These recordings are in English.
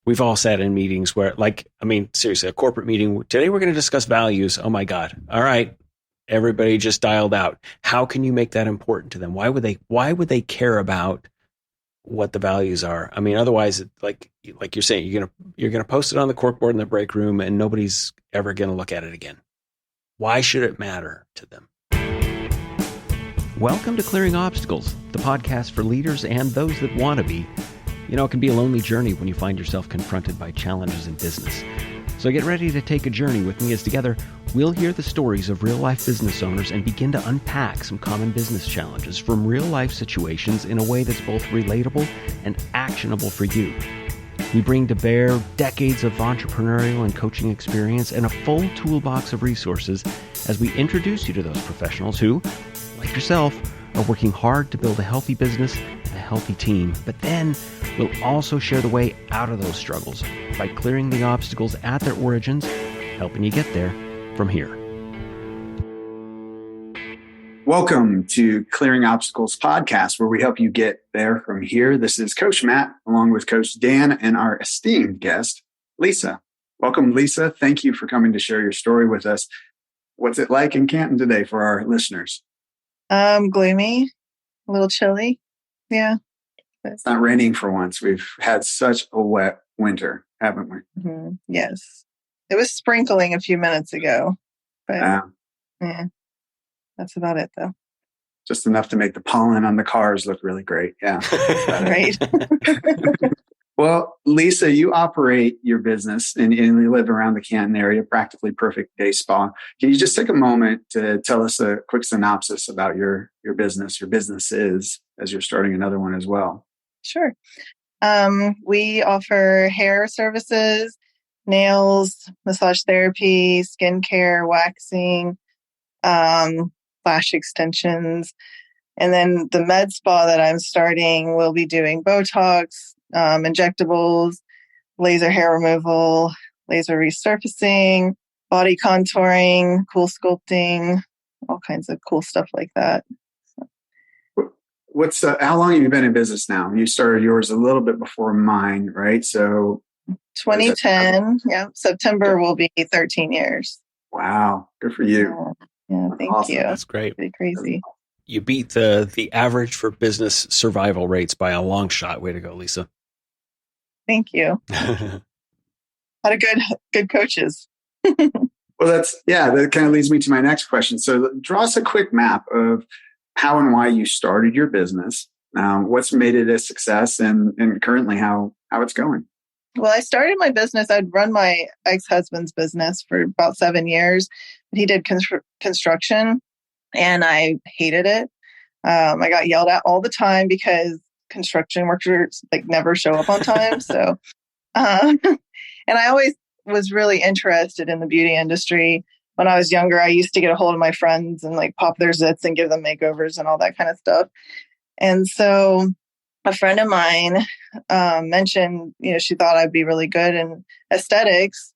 We've all sat in meetings where, seriously, a corporate meeting. Today we're going to discuss values. Oh my God. All right. Everybody just dialed out. How can you make that important to them? Why would they care about what the values are? I mean, otherwise, like you're saying, you're gonna post it on the cork board in the break room, and nobody's ever gonna look at it again. Why should it matter to them? Welcome to Clearing Obstacles, the podcast for leaders and those that want to be. You know, it can be a lonely journey when you find yourself confronted by challenges in business. So get ready to take a journey with me as together we'll hear the stories of real-life business owners and begin to unpack some common business challenges from real-life situations in a way that's both relatable and actionable for you. We bring to bear decades of entrepreneurial and coaching experience and a full toolbox of resources as we introduce you to those professionals who, like yourself, are working hard to build a healthy business and a healthy team. But then we'll also share the way out of those struggles by clearing the obstacles at their origins, helping you get there from here. Welcome to Clearing Obstacles podcast, where we help you get there from here. This is Coach Matt, along with Coach Dan and our esteemed guest, Lisa. Welcome, Lisa. Thank you for coming to share your story with us. What's it like in Canton today for our listeners? Gloomy, a little chilly. Yeah. It's not raining for once. We've had such a wet winter, haven't we? Mm-hmm. Yes. It was sprinkling a few minutes ago, but yeah, that's about it though. Just enough to make the pollen on the cars look really great. Yeah. Right. Well, Lisa, you operate your business and you live around the Canton area, Practically Perfect Day Spa. Can you just take a moment to tell us a quick synopsis about your businesses, as you're starting another one as well? Sure. We offer hair services, nails, massage therapy, skincare, waxing, lash extensions. And then the med spa that I'm starting will be doing Botox, injectables, laser hair removal, laser resurfacing, body contouring, cool sculpting, all kinds of cool stuff like that. How long have you been in business now? You started yours a little bit before mine, right? So 2010, yeah. September will be 13 years. Wow. Good for you. Yeah, thank awesome. you. That's great. Pretty crazy. You beat the average for business survival rates by a long shot. Way to go, Lisa. Thank you. Had a good coaches. Well, that kind of leads me to my next question. So draw us a quick map of how and why you started your business, what's made it a success, and currently how it's going. Well, I started my business. I'd run my ex-husband's business for about 7 years. He did construction, and I hated it. I got yelled at all the time because construction workers never show up on time. So, and I always was really interested in the beauty industry. When I was younger, I used to get a hold of my friends and pop their zits and give them makeovers and all that kind of stuff. And so a friend of mine mentioned, she thought I'd be really good in aesthetics.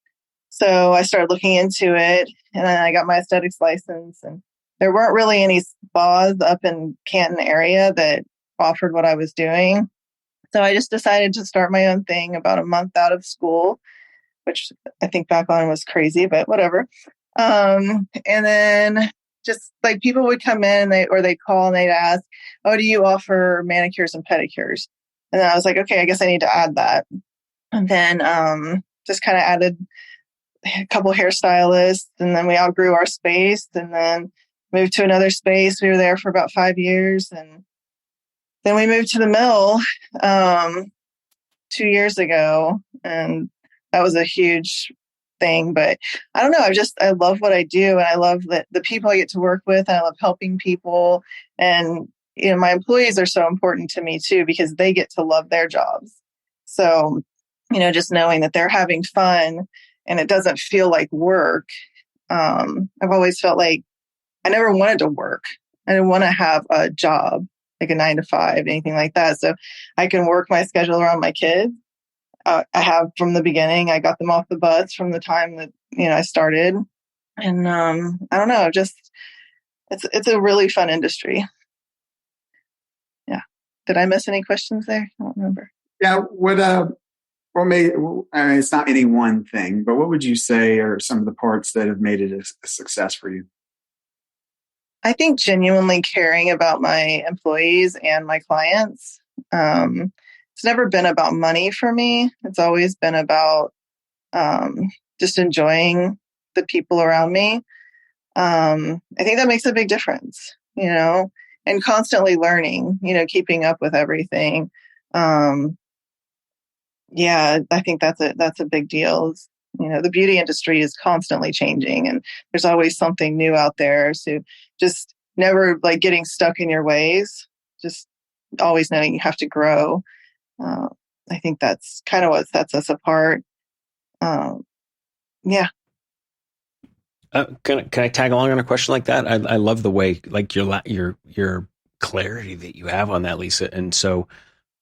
So I started looking into it, and then I got my aesthetics license. And there weren't really any spas up in Canton area that offered what I was doing. So I just decided to start my own thing about a month out of school, which I think back on was crazy, but whatever. And then just people would come in or they'd call and they'd ask, "Oh, do you offer manicures and pedicures?" And then I was like, okay, I guess I need to add that. And then just kind of added a couple hairstylists, and then we outgrew our space and then moved to another space. We were there for about 5 years. And then we moved to the mill 2 years ago. And that was a huge thing. But I don't know. I love what I do. And I love the people I get to work with. And I love helping people. And, my employees are so important to me too, because they get to love their jobs. So, just knowing that they're having fun and it doesn't feel like work. I've always felt like I never wanted to work. I didn't want to have a job, like a 9 to 5, anything like that. So I can work my schedule around my kids. I have from the beginning. I got them off the bus from the time that, I started. And I don't know, just it's a really fun industry. Yeah. Did I miss any questions there? I don't remember. Yeah. Well, I mean, it's not any one thing, but what would you say are some of the parts that have made it a success for you? I think genuinely caring about my employees and my clients. It's never been about money for me. It's always been about just enjoying the people around me. I think that makes a big difference, and constantly learning, keeping up with everything. Yeah, I think that's a big deal. The beauty industry is constantly changing and there's always something new out there. So just never like getting stuck in your ways, just always knowing you have to grow. I think that's kind of what sets us apart. Yeah. Can I tag along on a question like that? I love the way like your clarity that you have on that, Lisa. And so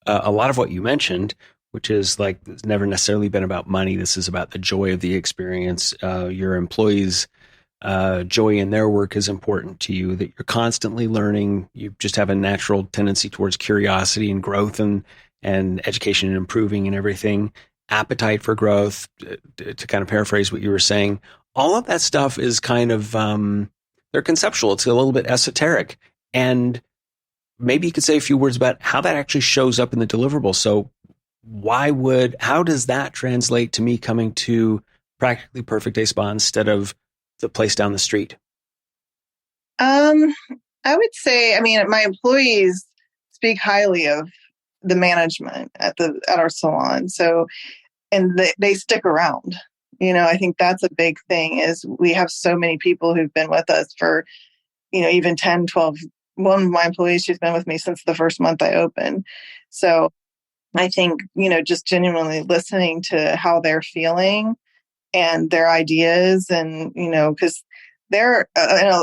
a lot of what you mentioned, which is like it's never necessarily been about money. This is about the joy of the experience. Your employees' joy in their work is important to you. That you're constantly learning. You just have a natural tendency towards curiosity and growth and education and improving and everything. Appetite for growth. To kind of paraphrase what you were saying. All of that stuff is kind of, they're conceptual. It's a little bit esoteric. And maybe you could say a few words about how that actually shows up in the deliverable. So how does that translate to me coming to Practically Perfect Day Spa instead of the place down the street? I would say, my employees speak highly of the management at our salon. So, and they stick around. I think that's a big thing is we have so many people who've been with us for, even 10, 12. One of my employees, she's been with me since the first month I opened. So I think, just genuinely listening to how they're feeling and their ideas and, because they're,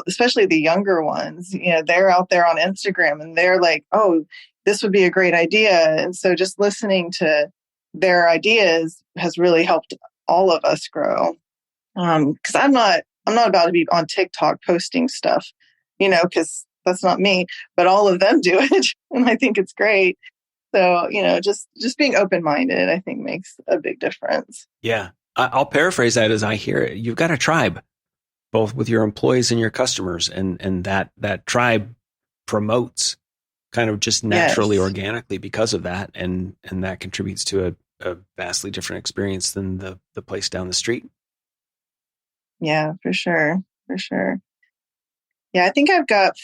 especially the younger ones, they're out there on Instagram and they're like, oh, this would be a great idea. And so just listening to their ideas has really helped all of us grow. Because I'm not about to be on TikTok posting stuff, because that's not me, but all of them do it. And I think it's great. So, just being open-minded, I think makes a big difference. Yeah. I'll paraphrase that as I hear it. You've got a tribe, both with your employees and your customers. And that tribe promotes kind of just naturally, Yes. organically because of that. And that contributes to a vastly different experience than the place down the street. Yeah, for sure. For sure. Yeah, I think I've got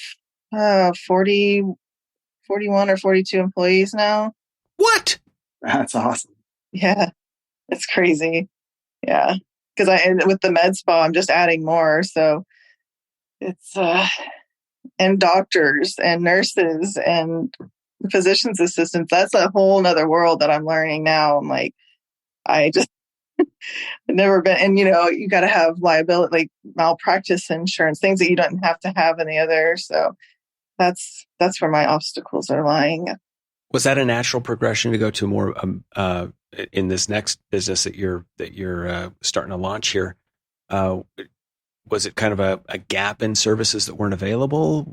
41 or 42 employees now. What? That's awesome. Yeah, it's crazy. Yeah, because with the med spa, I'm just adding more. So it's and doctors and nurses and physician's assistants. That's a whole nother world that I'm learning now. I'm like, I just never been, and you got to have liability, like malpractice insurance, things that you don't have to have in the other. So that's where my obstacles are lying. Was that a natural progression to go to more in this next business that you're starting to launch here? Was it kind of a gap in services that weren't available?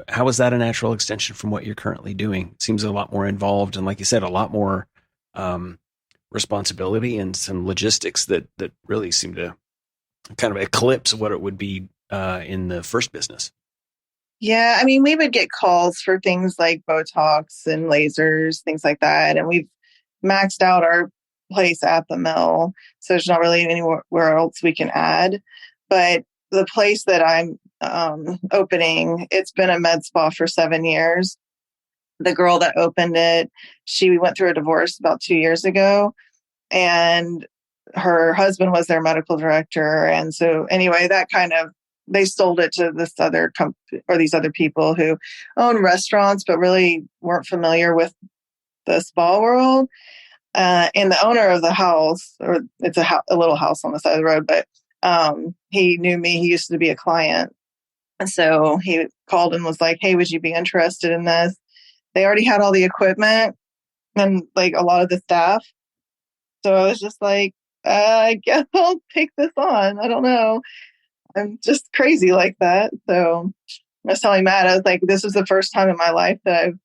How was that a natural extension from what you're currently doing? It seems a lot more involved and, like you said, a lot more responsibility and some logistics that really seem to kind of eclipse what it would be in the first business. Yeah, we would get calls for things like Botox and lasers, things like that. And we've maxed out our place at the mill. So there's not really anywhere else we can add. But the place that I'm opening, it's been a med spa for 7 years. The girl that opened it, she went through a divorce about 2 years ago. And her husband was their medical director. And so anyway, that kind of, they sold it to this other company or these other people who own restaurants, but really weren't familiar with the spa world. And the owner of the house, or it's a little house on the side of the road, but he knew me. He used to be a client. And so he called and was like, hey, would you be interested in this? They already had all the equipment and like a lot of the staff. So I was just like, I guess I'll take this on. I don't know. I'm just crazy like that. So I was telling Matt, I was like, this is the first time in my life that I've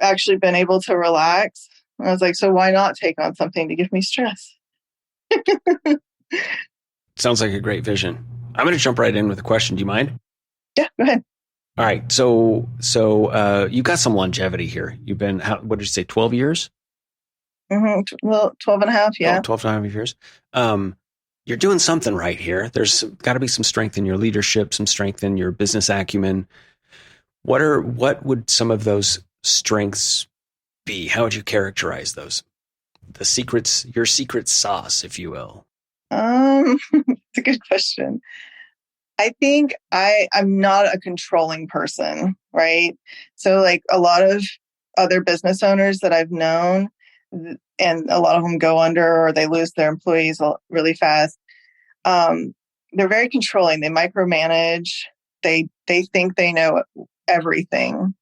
actually been able to relax And I was like, so why not take on something to give me stress? Sounds like a great vision. I'm going to jump right in with a question. Do you mind? Yeah, go ahead. All right. So you got some longevity here. You've been, what did you say, 12 years? Mm-hmm. Well, 12 and a half. Yeah. 12 and a half years. You're doing something right here. There's got to be some strength in your leadership, some strength in your business acumen. What would some of those strengths be? How would you characterize those? The secrets, your secret sauce, if you will. It's a good question. I think I'm not a controlling person, right? So like a lot of other business owners that I've known, and a lot of them go under or they lose their employees really fast. They're very controlling. They micromanage. They think they know everything.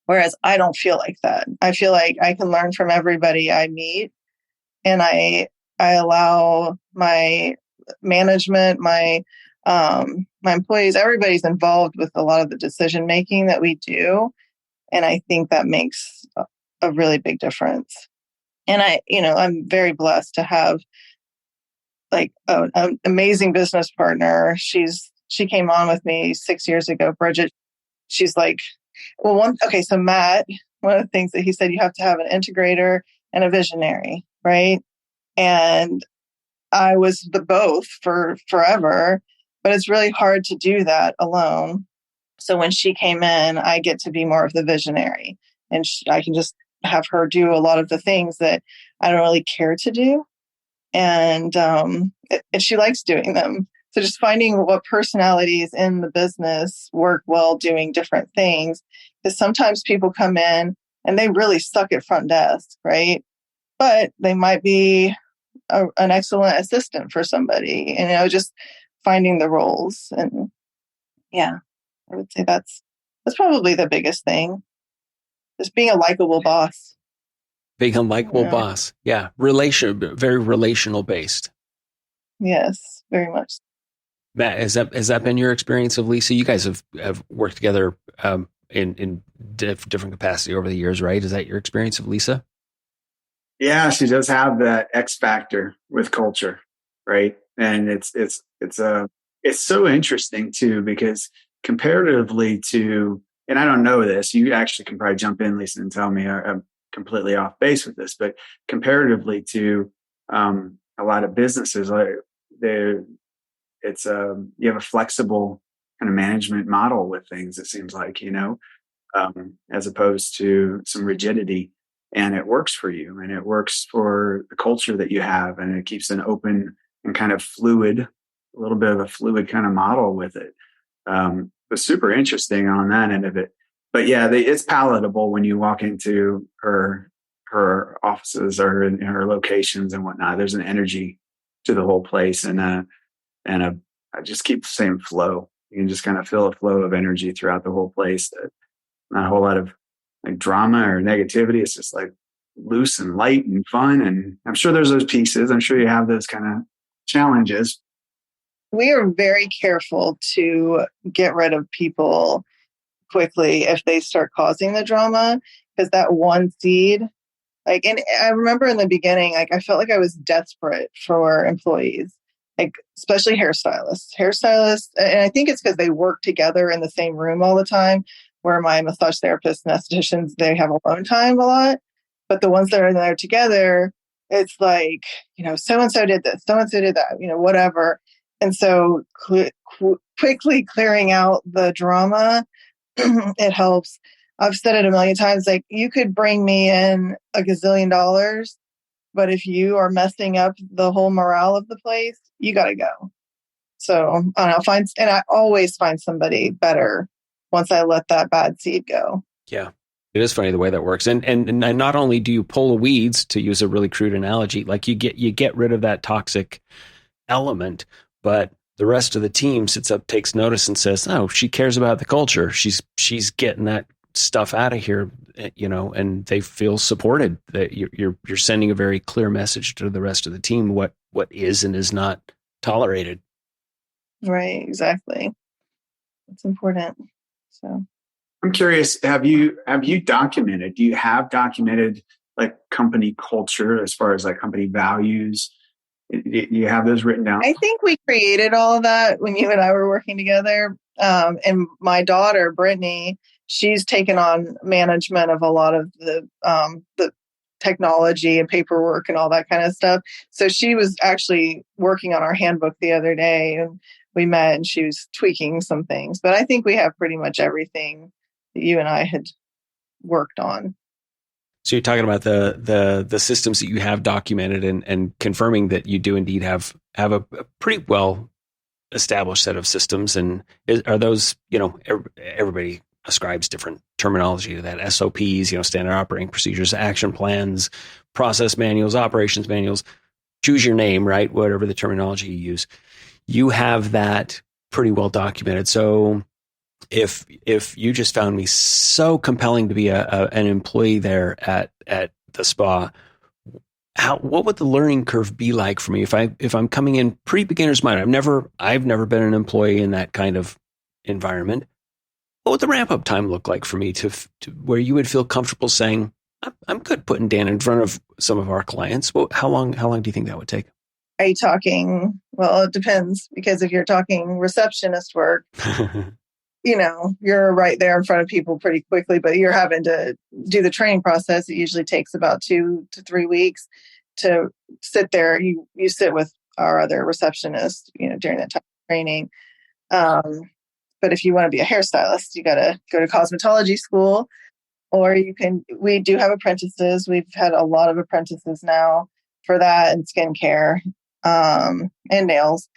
Whereas I don't feel like that. I feel like I can learn from everybody I meet, and I allow my management, my employees, everybody's involved with a lot of the decision making that we do. And I think that makes a really big difference. And I'm very blessed to have like an amazing business partner. She came on with me 6 years ago, Bridget. She's like, so Matt, one of the things that he said, you have to have an integrator and a visionary, right? And I was the both for forever, but it's really hard to do that alone. So when she came in, I get to be more of the visionary, and I can just have her do a lot of the things that I don't really care to do. And she likes doing them. So just finding what personalities in the business work well doing different things. Because sometimes people come in and they really suck at front desk, right? But they might be an excellent assistant for somebody, and just finding the roles. And yeah, I would say that's probably the biggest thing. Just being a likable boss. Being a likable boss. Yeah. Very relational based. Yes, very much. Matt, has that been your experience of Lisa? You guys have worked together in different capacity over the years, right? Is that your experience of Lisa? Yeah, she does have that X factor with culture, right? And it's so interesting too, because comparatively to, and I don't know this, you actually can probably jump in, Lisa, and tell me I'm completely off base with this, but comparatively to a lot of businesses, you have a flexible kind of management model with things. It seems like, as opposed to some rigidity. And it works for you, and it works for the culture that you have, and it keeps an open and kind of fluid, a little bit of a fluid kind of model with it. But super interesting on that end of it. But yeah, it's palatable when you walk into her offices or in her locations and whatnot. There's an energy to the whole place, and I just keep saying flow. You can just kind of feel a flow of energy throughout the whole place. Not a whole lot of like drama or negativity. It's just like loose and light and fun. And I'm sure there's those pieces. I'm sure you have those kind of challenges. We are very careful to get rid of people quickly if they start causing the drama, because that one seed, and I remember in the beginning, I felt like I was desperate for employees, especially hairstylists, and I think it's because they work together in the same room all the time. Where my massage therapists and estheticians, they have alone time a lot. But the ones that are there together, it's like, so-and-so did this, so-and-so did that, whatever. And so quickly clearing out the drama, it helps. I've said it a million times, like, you could bring me in $1 gazillion, but if you are messing up the whole morale of the place, you got to go. So I don't know, I always find somebody better once I let that bad seed go. Yeah. It is funny the way that works. And not only do you pull the weeds, to use a really crude analogy, like you get rid of that toxic element, but the rest of the team sits up, takes notice, and says, "Oh, she cares about the culture. She's getting that stuff out of here," and they feel supported. That you're sending a very clear message to the rest of the team what is and is not tolerated. Right, exactly. It's important. So I'm curious, have you documented, do you have documented like company culture as far as like company values? Do you have those written down? I think we created all of that when you and I were working together. And my daughter, Brittany, she's taken on management of a lot of the technology and paperwork and all that kind of stuff. So she was actually working on our handbook the other day, and we met and she was tweaking some things. But I think we have pretty much everything that you and I had worked on. So you're talking about the systems that you have documented and confirming that you do indeed have a pretty well established set of systems. And are those, everybody ascribes different terminology to that. SOPs, standard operating procedures, action plans, process manuals, operations manuals, choose your name, right? Whatever the terminology you use, you have that pretty well documented. So if you just found me so compelling to be an employee there at the spa, what would the learning curve be like for me if I'm coming in pretty beginner's mind? I've never been an employee in that kind of environment. What would the ramp up time look like for me to where you would feel comfortable saying, I'm good putting Dan in front of some of our clients? Well, how long do you think that would take? Are you talking? Well, it depends, because if you're talking receptionist work, you're right there in front of people pretty quickly, but you're having to do the training process. It usually takes about 2 to 3 weeks to sit there. You sit with our other receptionist, during that time of training. But if you want to be a hairstylist, you got to go to cosmetology school, or we do have apprentices. We've had a lot of apprentices now for that, and skincare, and nails.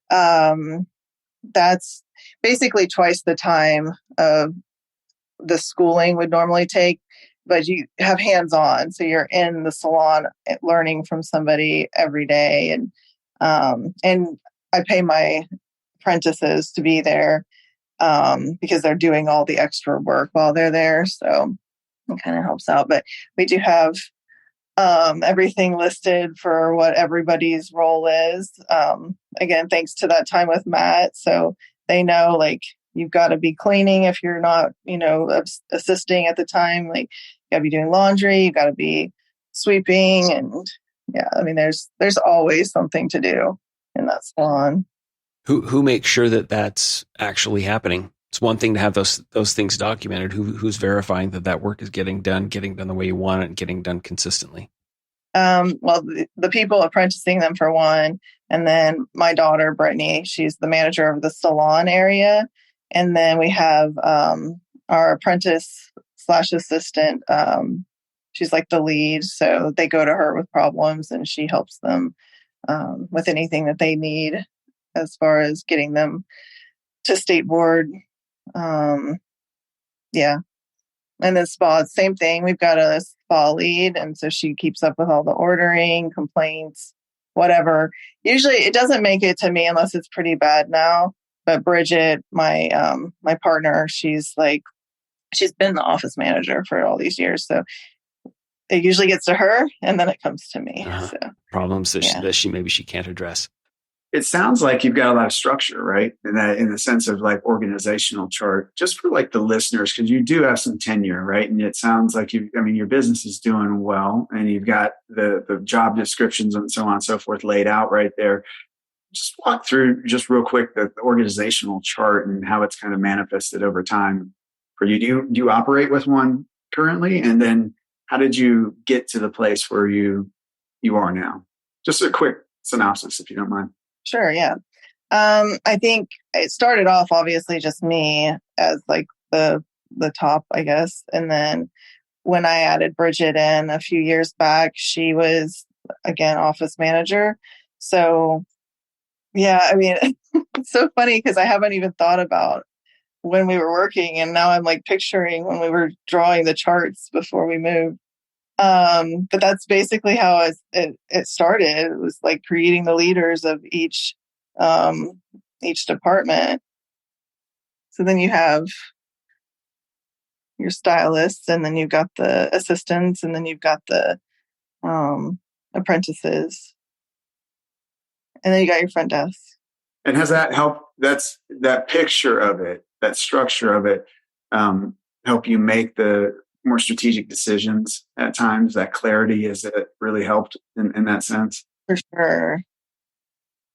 That's basically twice the time of the schooling would normally take, but you have hands-on. So you're in the salon learning from somebody every day. And I pay my apprentices to be there because they're doing all the extra work while they're there. So it kind of helps out. But we do have everything listed for what everybody's role is. Again, thanks to that time with Matt. So they know, like, you've got to be cleaning if you're not, assisting at the time. Like, you got to be doing laundry, you got to be sweeping. And yeah, I mean, there's always something to do in that salon. Who makes sure that that's actually happening? It's one thing to have those things documented. Who's verifying that work is getting done the way you want it, and getting done consistently? Well, the people apprenticing them, for one, and then my daughter, Brittany, she's the manager of the salon area. And then we have our apprentice / assistant. She's like the lead. So they go to her with problems, and she helps them with anything that they need as far as getting them to state board. Yeah. And then spa, same thing. We've got a spa lead. And so she keeps up with all the ordering, complaints, whatever. Usually it doesn't make it to me unless it's pretty bad now. But Bridget, my partner, she's been the office manager for all these years. So it usually gets to her, and then it comes to me. So problems that she can't address. It sounds like you've got a lot of structure, right? In the sense of like organizational chart, just for like the listeners, because you do have some tenure, right? And it sounds like your business is doing well, and you've got the job descriptions and so on and so forth laid out right there. Just walk through just real quick the organizational chart and how it's kind of manifested over time for you. Do you operate with one currently? And then how did you get to the place where you are now? Just a quick synopsis, if you don't mind. Sure, yeah. I think it started off obviously just me as like the top, I guess. And then when I added Bridget in a few years back, she was again office manager. So yeah, I mean, it's so funny because I haven't even thought about when we were working, and now I'm like picturing when we were drawing the charts before we moved. But that's basically how it started. It was like creating the leaders of each department. So then you have your stylists, and then you've got the assistants, and then you've got the apprentices, and then you got your front desk. And has that helped? That's that picture of it, that structure of it, help you make the more strategic decisions at times. That clarity has really helped in that sense. For sure.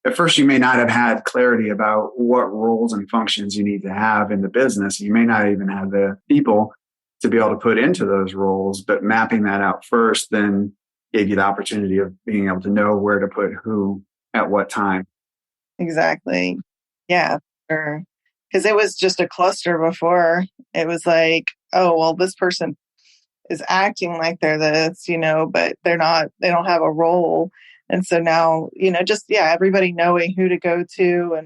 At first, you may not have had clarity about what roles and functions you need to have in the business. You may not even have the people to be able to put into those roles, but mapping that out first then gave you the opportunity of being able to know where to put who at what time. Exactly. Yeah, sure. Because it was just a cluster before. It was like, oh, well, this person is acting like they're this, but they're not, they don't have a role. And so now, everybody knowing who to go to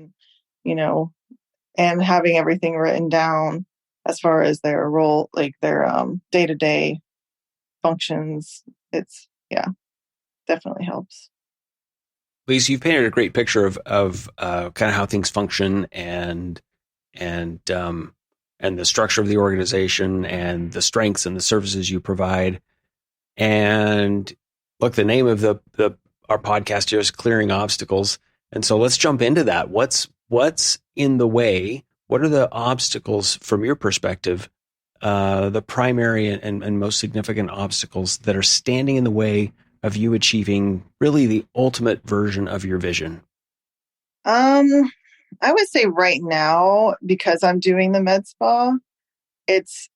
and having everything written down as far as their role, like their day-to-day functions. It's, definitely helps. Lisa, you've painted a great picture of kind of how things function and the structure of the organization and the strengths and the services you provide. And look, the name of our podcast here is Clearing Obstacles. And so let's jump into that. What's in the way? What are the obstacles from your perspective, the primary and most significant obstacles that are standing in the way of you achieving really the ultimate version of your vision? I would say right now, because I'm doing the med spa, it's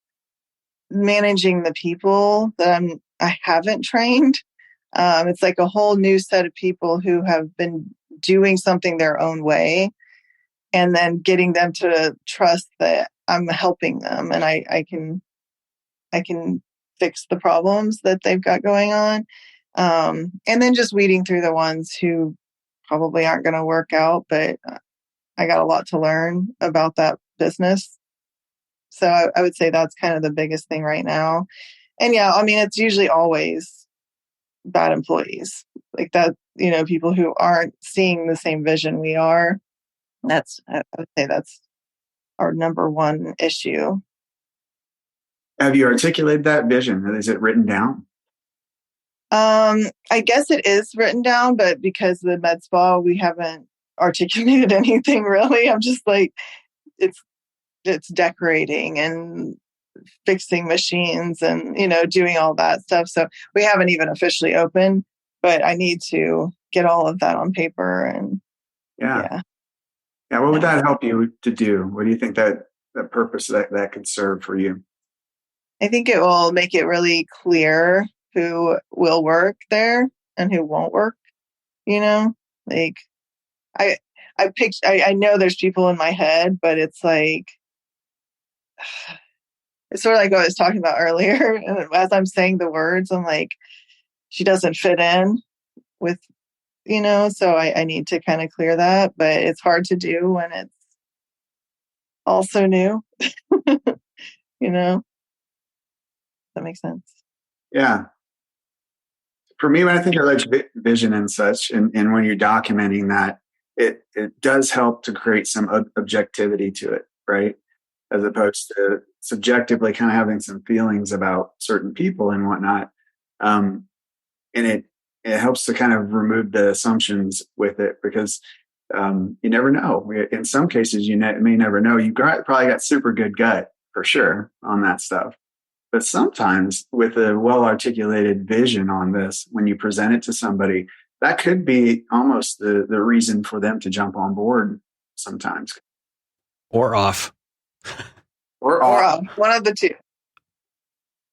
managing the people that I haven't trained. It's like a whole new set of people who have been doing something their own way, and then getting them to trust that I'm helping them and I can fix the problems that they've got going on. And then just weeding through the ones who probably aren't going to work out, but I got a lot to learn about that business. So I would say that's kind of the biggest thing right now. And it's usually always bad employees like that, people who aren't seeing the same vision we are. I would say that's our number one issue. Have you articulated that vision? Is it written down? I guess it is written down, but because of the med spa, we haven't articulated anything really. I'm just like, it's decorating and fixing machines and, doing all that stuff. So we haven't even officially opened, but I need to get all of that on paper. And Yeah. What would that help you to do? What do you think that purpose that could serve for you? I think it will make it really clear who will work there and who won't work. Like I know there's people in my head, but it's like, it's sort of like what I was talking about earlier. And as I'm saying the words, I'm like, she doesn't fit in with, so I need to kind of clear that, but it's hard to do when it's also new, that makes sense. Yeah. For me, when I think of like vision and such, and when you're documenting that, it does help to create some objectivity to it, right? As opposed to subjectively kind of having some feelings about certain people and whatnot. And it helps to kind of remove the assumptions with it, because you never know. In some cases, you may never know. You probably got super good gut for sure on that stuff. But sometimes with a well-articulated vision on this, when you present it to somebody, that could be almost the reason for them to jump on board sometimes. Or off. Or off. One of the two.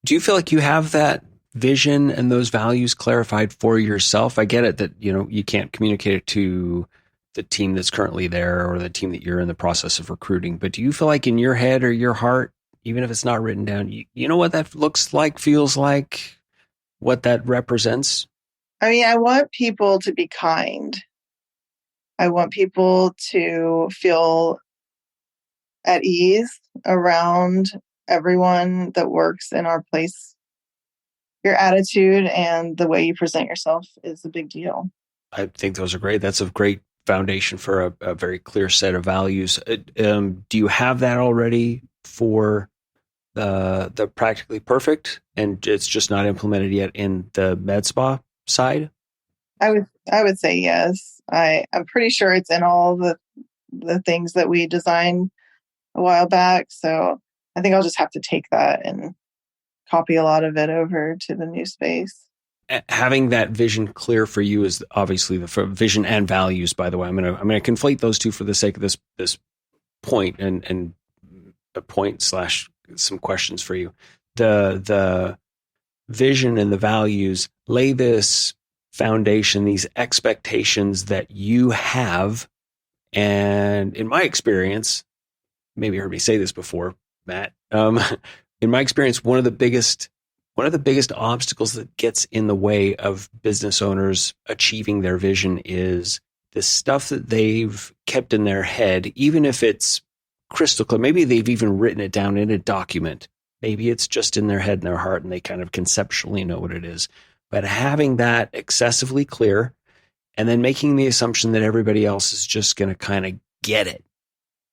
Do you feel like you have that vision and those values clarified for yourself? I get it that, you can't communicate it to the team that's currently there or the team that you're in the process of recruiting. But do you feel like in your head or your heart, even if it's not written down, you know what that looks like, feels like, what that represents? I want people to be kind. I want people to feel at ease around everyone that works in our place. Your attitude and the way you present yourself is a big deal. I think those are great. That's a great foundation for a very clear set of values. Do you have that already for the Practically Perfect, and it's just not implemented yet in the med spa side? I would say yes. I'm pretty sure it's in all the things that we designed a while back. So I think I'll just have to take that and copy a lot of it over to the new space. Having that vision clear for you is obviously the vision and values. By the way, I'm gonna conflate those two for the sake of this point and a point slash some questions for you. The vision and the values lay this foundation, these expectations that you have. And in my experience, maybe you heard me say this before, Matt. In my experience, one of the biggest obstacles that gets in the way of business owners achieving their vision is the stuff that they've kept in their head, even if it's crystal clear. Maybe they've even written it down in a document. Maybe it's just in their head and their heart, and they kind of conceptually know what it is. But having that excessively clear and then making the assumption that everybody else is just going to kind of get it,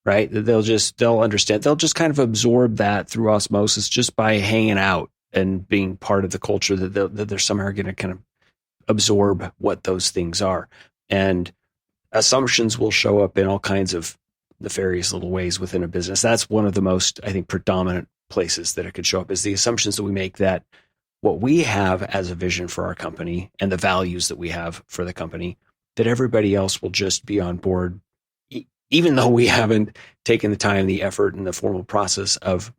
right? They'll understand. They'll just kind of absorb that through osmosis just by hanging out and being part of the culture, that they're somehow going to kind of absorb what those things are. And assumptions will show up in all kinds of nefarious little ways within a business. That's one of the most, I think, predominant places that it could show up, is the assumptions that we make that what we have as a vision for our company and the values that we have for the company, that everybody else will just be on board, even though we haven't taken the time, the effort, and the formal process of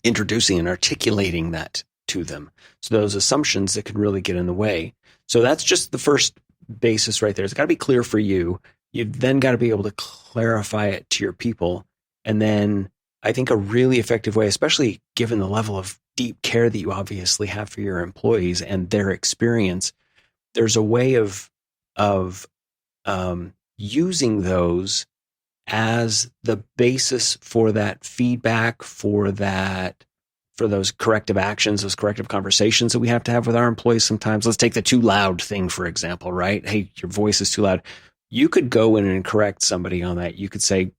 introducing and articulating that to them. So those assumptions that can really get in the way. So that's just the first basis right there. It's got to be clear for you. You've then got to be able to clarify it to your people. And then I think a really effective way, especially given the level of deep care that you obviously have for your employees and their experience, there's a way of using those as the basis for that feedback, for those corrective actions, those corrective conversations that we have to have with our employees sometimes. Let's take the too loud thing, for example, right? Hey, your voice is too loud. You could go in and correct somebody on that. You could say,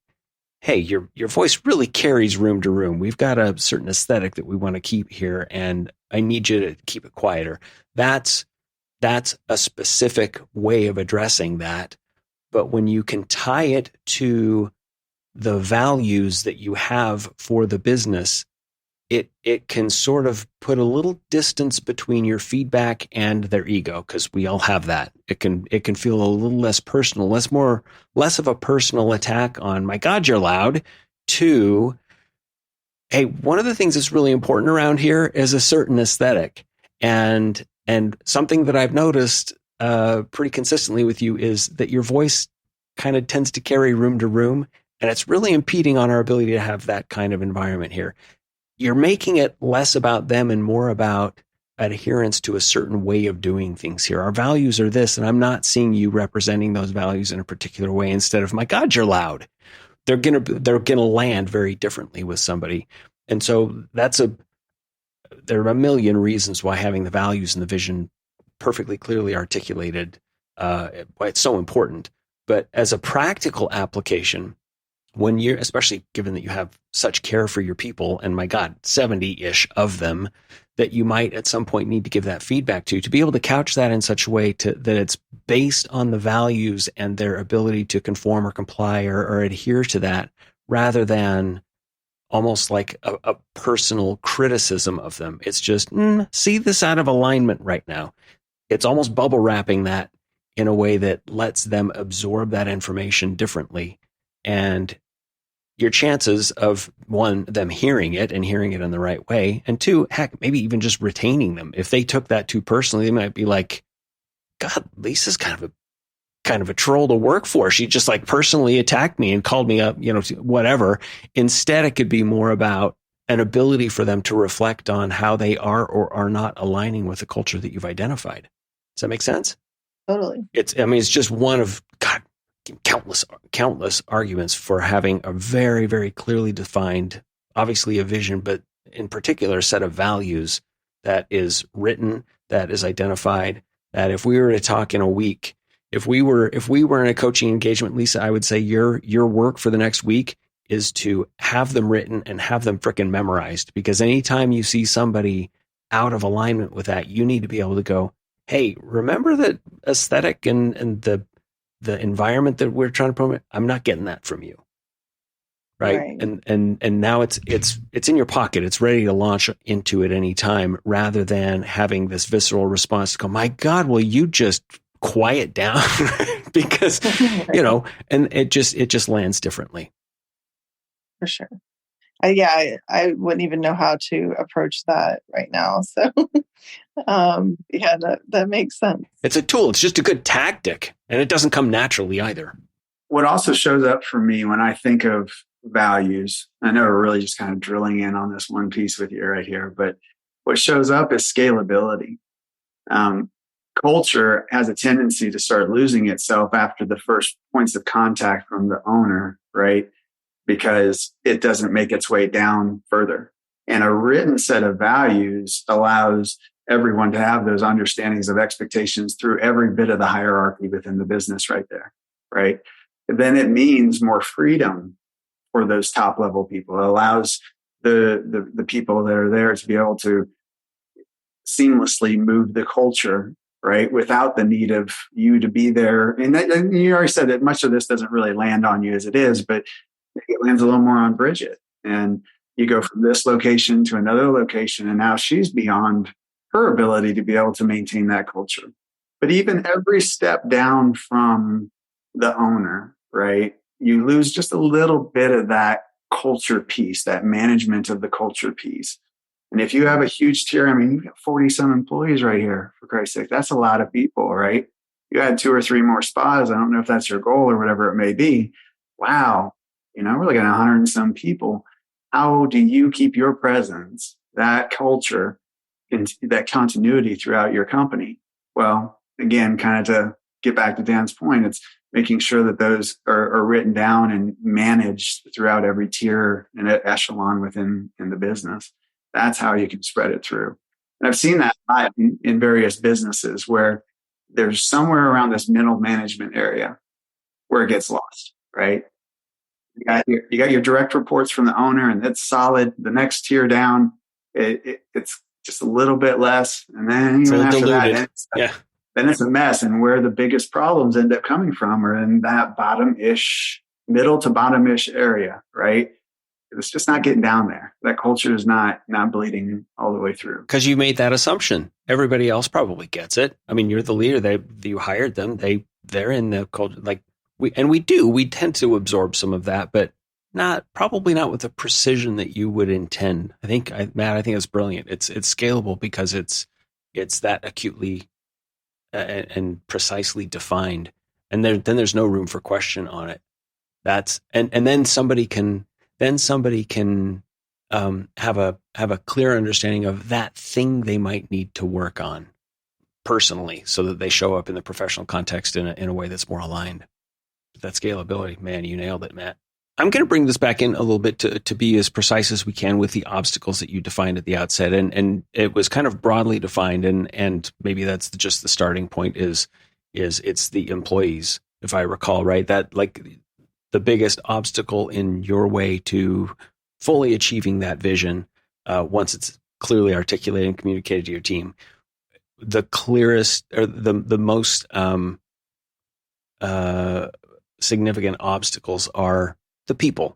hey, your voice really carries room to room. We've got a certain aesthetic that we want to keep here, and I need you to keep it quieter. That's a specific way of addressing that. But when you can tie it to the values that you have for the business, it can sort of put a little distance between your feedback and their ego, because we all have that. It can feel a little less personal, less of a personal attack on, my God, you're loud, to, hey, one of the things that's really important around here is a certain aesthetic. And something that I've noticed pretty consistently with you is that your voice kind of tends to carry room to room, and it's really impeding on our ability to have that kind of environment here. You're making it less about them and more about adherence to a certain way of doing things here. Our values are this, and I'm not seeing you representing those values in a particular way. Instead of, my God, you're loud. They're gonna land very differently with somebody. And so there are a million reasons why having the values and the vision perfectly clearly articulated, why it's so important. But as a practical application, when you're, especially given that you have such care for your people, and my God, 70-ish of them, that you might at some point need to give that feedback to be able to couch that in such a way that it's based on the values and their ability to conform or comply or adhere to that, rather than almost like a personal criticism of them. It's just, see this out of alignment right now. It's almost bubble wrapping that in a way that lets them absorb that information differently. And your chances of, one, them hearing it and hearing it in the right way, and two, heck, maybe even just retaining them. If they took that too personally, they might be like, God, Lisa's kind of a troll to work for. She just like personally attacked me and called me up, whatever. Instead, it could be more about an ability for them to reflect on how they are or are not aligning with the culture that you've identified. Does that make sense? Totally. It's just one of, God, countless arguments for having a very, very clearly defined, obviously a vision, but in particular a set of values that is written, that is identified, that if we were to talk in a week, if we were in a coaching engagement, Lisa, I would say your work for the next week is to have them written and have them frickin' memorized, because anytime you see somebody out of alignment with that, you need to be able to go, hey, remember that aesthetic and the environment that we're trying to promote? I'm not getting that from you. right? Right. And now it's in your pocket. It's ready to launch into it any time, rather than having this visceral response to go, my God, will you just quiet down? Because, and it just lands differently. For sure. I wouldn't even know how to approach that right now. So, that makes sense. It's a tool. It's just a good tactic, and it doesn't come naturally either. What also shows up for me when I think of values, I know we're really just kind of drilling in on this one piece with you right here, but what shows up is scalability. Culture has a tendency to start losing itself after the first points of contact from the owner, right? Because it doesn't make its way down further. And a written set of values allows everyone to have those understandings of expectations through every bit of the hierarchy within the business right there, right? Then it means more freedom for those top level people. It allows the people that are there to be able to seamlessly move the culture, right? Without the need of you to be there. And you already said that much of this doesn't really land on you as it is, but it lands a little more on Bridget. And you go from this location to another location, and now she's beyond her ability to be able to maintain that culture. But even every step down from the owner, right? You lose just a little bit of that culture piece, that management of the culture piece. And if you have a huge tier, I mean, you've got 40 some employees right here, for Christ's sake. That's a lot of people, right? You add 2 or 3 more spas. I don't know if that's your goal or whatever it may be. Wow. We're looking at 100 and some people. How do you keep your presence, that culture, and that continuity throughout your company? Well, again, kind of to get back to Dan's point, it's making sure that those are written down and managed throughout every tier and echelon within the business. That's how you can spread it through. And I've seen that in various businesses where there's somewhere around this middle management area where it gets lost, right? You got your direct reports from the owner, and that's solid. The next tier down, it's just a little bit less, and then even after diluted. then it's a mess. And where the biggest problems end up coming from are in that middle to bottom-ish area, right? It's just not getting down there. That culture is not bleeding all the way through. Because you made that assumption. Everybody else probably gets it. I mean, you're the leader. You hired them. They're in the culture. Like we tend to absorb some of that, but probably not with the precision that you would intend. Matt, I think it's brilliant. It's scalable because it's that acutely and precisely defined, and then there's no room for question on it. And then somebody can have a clear understanding of that thing they might need to work on personally, so that they show up in the professional context in a way that's more aligned. That scalability, man, you nailed it, Matt. I'm going to bring this back in a little bit to be as precise as we can with the obstacles that you defined at the outset. And it was kind of broadly defined, and maybe that's just the starting point is it's the employees, if I recall, right? That like the biggest obstacle in your way to fully achieving that vision, once it's clearly articulated and communicated to your team, the clearest or the most significant obstacles are the people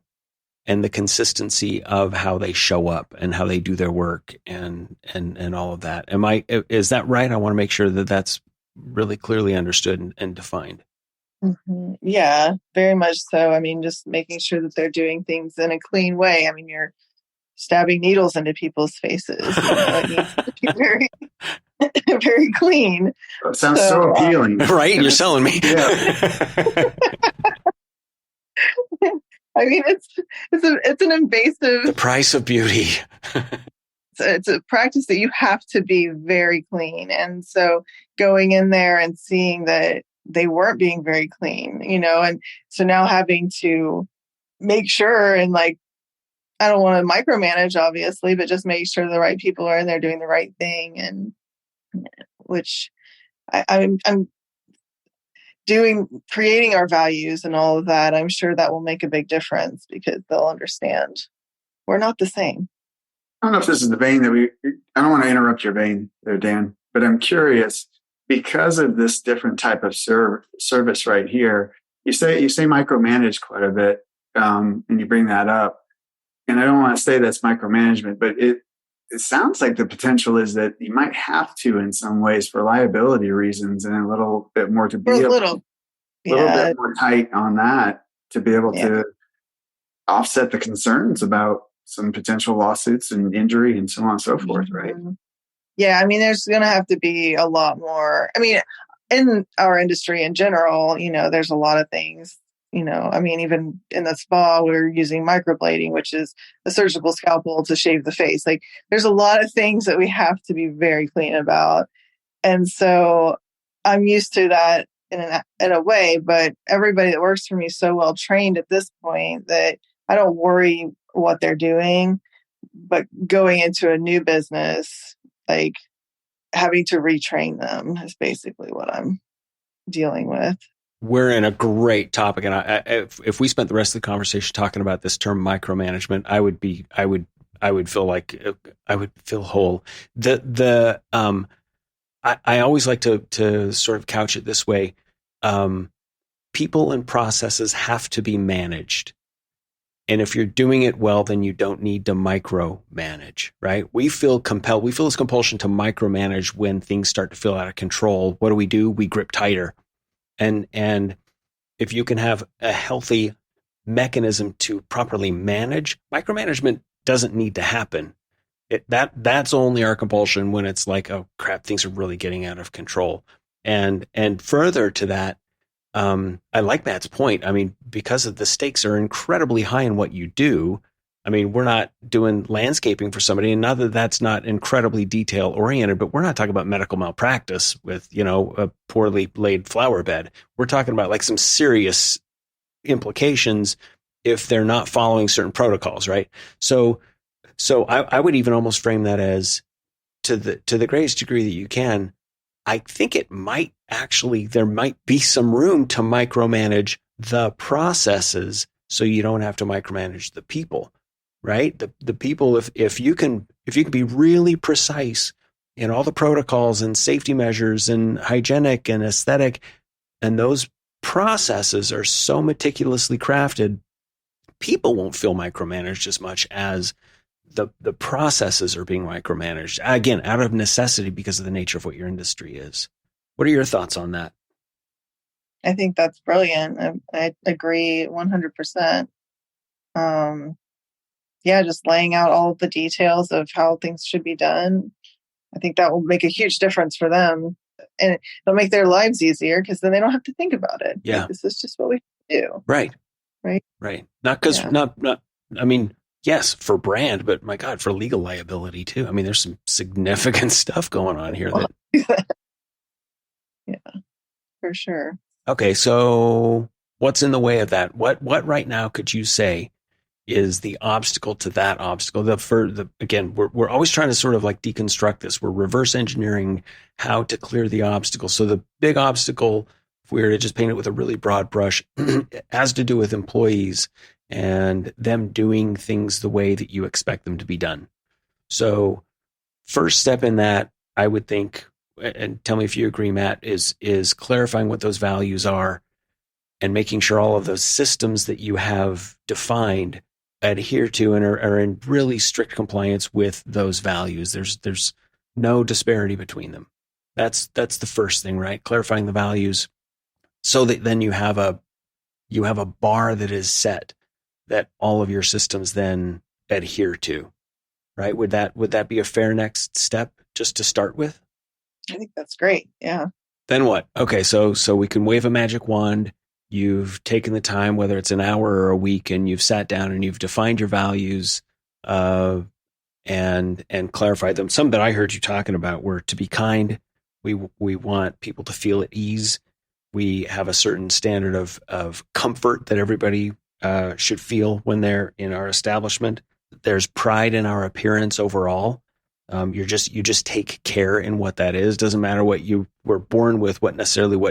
and the consistency of how they show up and how they do their work and all of that. Is that right? I want to make sure that that's really clearly understood and defined. Mm-hmm. Yeah, very much so. I mean, just making sure that they're doing things in a clean way. I mean, you're stabbing needles into people's faces. It needs to be very, very clean. That sounds so appealing. Right? You're selling me. Yeah. I mean, it's an invasive. The price of beauty. It's a practice that you have to be very clean. And so going in there and seeing that they weren't being very clean, and so now having to make sure and I don't want to micromanage, obviously, but just make sure the right people are in there doing the right thing. And which I'm creating our values and all of that. I'm sure that will make a big difference because they'll understand we're not the same. I don't know if this is the vein I don't want to interrupt your vein there, Dan, but I'm curious because of this different type of service right here. You say micromanage quite a bit. and you bring that up. And I don't want to say that's micromanagement, but it sounds like the potential is that you might have to in some ways for liability reasons, and a little bit more to be a little bit more tight on that to be able to offset the concerns about some potential lawsuits and injury and so on and so forth, right? Yeah, I mean, there's going to have to be a lot more. I mean, in our industry in general, there's a lot of things, I mean, even in the spa, we're using microblading, which is a surgical scalpel to shave the face. Like, there's a lot of things that we have to be very clean about. And so I'm used to that in a way, but everybody that works for me is so well trained at this point that I don't worry what they're doing. But going into a new business, like having to retrain them is basically what I'm dealing with. We're in a great topic, and if we spent the rest of the conversation talking about this term micromanagement, I would feel like I would feel whole. I always like to sort of couch it this way: people and processes have to be managed. And if you're doing it well, then you don't need to micromanage, right? We feel this compulsion to micromanage when things start to feel out of control. What do? We grip tighter. And if you can have a healthy mechanism to properly manage, micromanagement doesn't need to happen. That's only our compulsion when it's like, oh crap, things are really getting out of control. And further to that, I like Matt's point. I mean, because of the stakes are incredibly high in what you do. I mean, we're not doing landscaping for somebody, and not that that's not incredibly detail oriented, but we're not talking about medical malpractice with, a poorly laid flower bed. We're talking about like some serious implications if they're not following certain protocols, right? So I would even almost frame that as to the greatest degree that you can. I think there might be some room to micromanage the processes so you don't have to micromanage the people, right? The people, if you can be really precise in all the protocols and safety measures and hygienic and aesthetic, and those processes are so meticulously crafted, people won't feel micromanaged as much as the processes are being micromanaged, again, out of necessity because of the nature of what your industry is. What are your thoughts on that? I think that's brilliant. I agree 100%. Just laying out all of the details of how things should be done. I think that will make a huge difference for them, and it'll make their lives easier because then they don't have to think about it. Yeah. Like, this is just what we do. Right. Not because, I mean, yes, for brand, but my God, for legal liability too. I mean, there's some significant stuff going on here. Yeah, for sure. Okay, so what's in the way of that? What right now could you say is the obstacle to that obstacle? Again, we're always trying to sort of like deconstruct this. We're reverse engineering how to clear the obstacle. So the big obstacle, if we were to just paint it with a really broad brush, has to do with employees and them doing things the way that you expect them to be done. So first step in that, I would think, and tell me if you agree, Matt, is clarifying what those values are and making sure all of those systems that you have defined adhere to and are in really strict compliance with those values. There's no disparity between them. That's the first thing, right? Clarifying the values so that then you have a bar that is set that all of your systems then adhere to, right? Would that be a fair next step just to start with? I think that's great. Yeah. Then what? Okay, so we can wave a magic wand. You've taken the time, whether it's an hour or a week, and you've sat down and you've defined your values and clarified them. Some that I heard you talking about were to be kind. We want people to feel at ease. We have a certain standard of comfort that everybody should feel when they're in our establishment. There's pride in our appearance overall. You just take care in what that is. Doesn't matter what you were born with, what